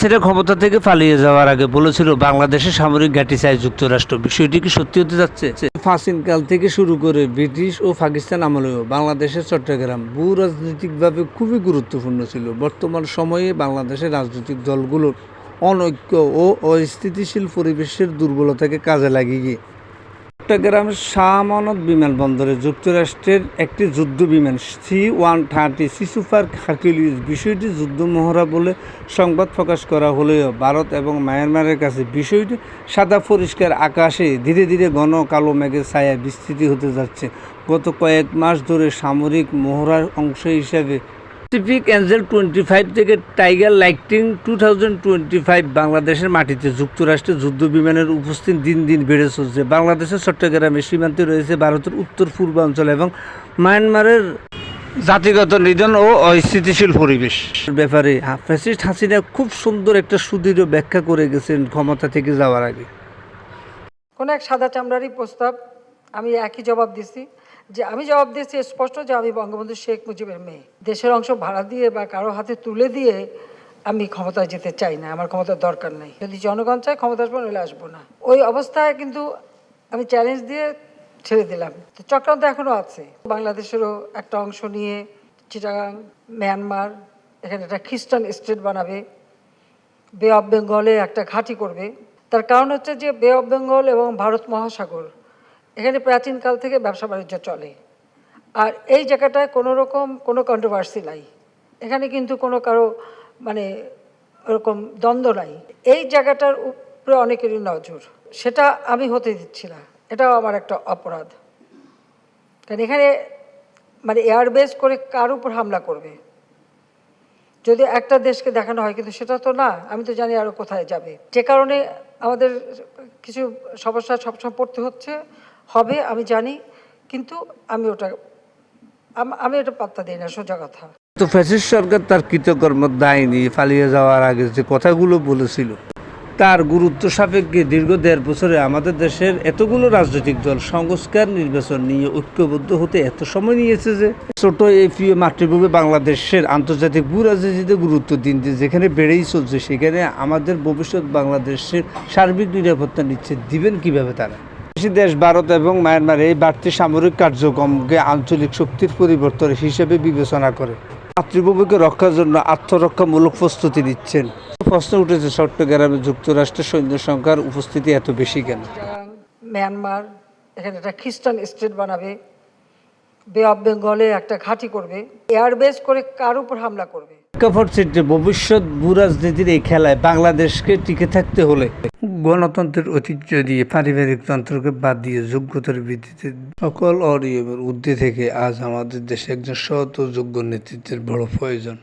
হাসিনা ক্ষমতা থেকে পালিয়ে যাওয়ার আগে বলেছিল বাংলাদেশে সামরিক ঘাঁটি চায় যুক্তরাষ্ট্র। বিষয়টি কি সত্যি হতে যাচ্ছে? প্রাচীনকাল থেকে শুরু করে ব্রিটিশ ও পাকিস্তান আমলেও বাংলাদেশের চট্টগ্রাম ভূ রাজনৈতিকভাবে খুবই গুরুত্বপূর্ণ ছিল। বর্তমান সময়ে বাংলাদেশের রাজনৈতিক দলগুলোর অনৈক্য ও অস্থিতিশীল পরিবেশের দুর্বলতাকে কাজে লাগিয়ে চট্টগ্রামের শাহ আমানত বিমানবন্দরে যুক্তরাষ্ট্রের একটি যুদ্ধ বিমান C-130 সুপার হারকিউলিস বিষয়টি যুদ্ধ মহড়া বলে সংবাদ প্রকাশ করা হলেও ভারত এবং মায়ানমারের কাছে বিষয়টি সাদা পরিষ্কার আকাশে ধীরে ধীরে ঘন কালো মেঘের ছায়া বিস্তৃত হতে যাচ্ছে। গত কয়েক মাস ধরে সামরিক মহড়ার অংশ হিসাবে প্যাসিফিক এঞ্জেল 25 থেকে টাইগার লাইটনিং 2025 বাংলাদেশের মাটিতে যুক্তরাষ্ট্রের যুদ্ধ বিমানের উপস্থিতি দিন দিন বেড়ে চলছে। বাংলাদেশের চট্টগ্রামের সীমান্তে রয়েছে ভারতের উত্তর পূর্বাঞ্চল এবং মায়ানমারের জাতিগত নিধন ও অস্থিতিশীল পরিবেশ ব্যাপারে ফ্যাসিস্ট হাসিনা খুব সুন্দর একটা সুদৃঢ় ব্যাখ্যা করে গেছেন ক্ষমতা থেকে যাওয়ার আগে। কোনো এক সাদা চামড়ারই প্রস্তাব আমি একই জবাব দিছি, যে আমি জবাব দিয়েছি স্পষ্ট যে আমি বঙ্গবন্ধু শেখ মুজিবের মেয়ে। দেশের অংশ ভাড়া দিয়ে বা কারো হাতে তুলে দিয়ে আমি ক্ষমতায় যেতে চাই না, আমার ক্ষমতার দরকার নাই। যদি জনগণ চায় ক্ষমতা আসবো, নইলে আসবো না। ওই অবস্থায় কিন্তু আমি চ্যালেঞ্জ দিয়ে ছেড়ে দিলাম। তো চক্রান্ত এখনও আছে। বাংলাদেশেরও একটা অংশ নিয়ে চিটাগাং, মিয়ানমার, এখানে একটা খ্রিস্টান স্টেট বানাবে, বে অফ বেঙ্গলে একটা ঘাঁটি করবে। তার কারণ হচ্ছে যে বে অফ বেঙ্গল এবং ভারত মহাসাগর, এখানে প্রাচীনকাল থেকে ব্যবসা বাণিজ্য চলে। আর এই জায়গাটায় কোনো রকম কোনো কন্ট্রোভার্সি নাই, এখানে কিন্তু কোনো কারো মানে ওরকম দ্বন্দ্ব নাই। এই জায়গাটার উপরে অনেকেরই নজর, সেটা আমি হতে দিচ্ছি না। এটাও আমার একটা অপরাধ, কারণ এখানে মানে এয়ারবেস করে কার উপর হামলা করবে যদি একটা দেশকে দেখানো হয়, কিন্তু সেটা তো না। আমি তো জানি আরও কোথায় যাবে, যে কারণে আমাদের কিছু সমস্যা সবসময় পড়তে হবে আমি জানি, কিন্তু আমি এটা পাত্তা দিই না, সোজা কথা। তো ফ্যাসিস্ট সরকার তার কৃতকর্ম দায় নিয়ে পালিয়ে যাওয়ার আগে যে কথাগুলো বলেছিল তার গুরুত্ব সাপেক্ষে দীর্ঘ 1.5 বছরে আমাদের দেশের এতগুলো রাজনৈতিক দল সংস্কার নির্বাচন নিয়ে ঐক্যবদ্ধ হতে এত সময় নিয়েছে যে ছোট এই প্রিয় মাতৃভূমি বাংলাদেশের আন্তর্জাতিক ভূ রাজনীতিতে গুরুত্ব দিন যেখানে বেড়েই চলছে, সেখানে আমাদের ভবিষ্যৎ বাংলাদেশের সার্বিক নিরাপত্তা নিশ্চিত দিবেন কিভাবে তারা? দেশ ভারত এবং মায়ানমার এই বাড়তি সামরিক কার্যক্রমকে আঞ্চলিক শক্তির পরিবর্তন হিসেবে বিবেচনা করে মাতৃভূমিকে রক্ষার জন্য আত্মরক্ষামূলক প্রস্তুতি নিচ্ছেন। প্রশ্ন উঠেছে, চট্টগ্রামে যুক্তরাষ্ট্রের সৈন্য সংখ্যার উপস্থিতি এত বেশি কেন? মিয়ানমার এখানে একটা খ্রিস্টান স্টেট বানাবে, বে অফ বেঙ্গলে একটা ঘাঁটি করবে, এয়ারবেস করে কার উপর হামলা করবে। ভবিষ্যৎ ভূ রাজনীতির এই খেলায় বাংলাদেশকে টিকে থাকতে হলে গণতন্ত্রের ঐতিহ্য দিয়ে পারিবারিক তন্ত্রকে বাদ দিয়ে যোগ্যতার ভিত্তিতে সকল অনিয়মের ঊর্ধ্বে থেকে আজ আমাদের দেশে একজন সৎ ও যোগ্য নেতৃত্বের বড় প্রয়োজন।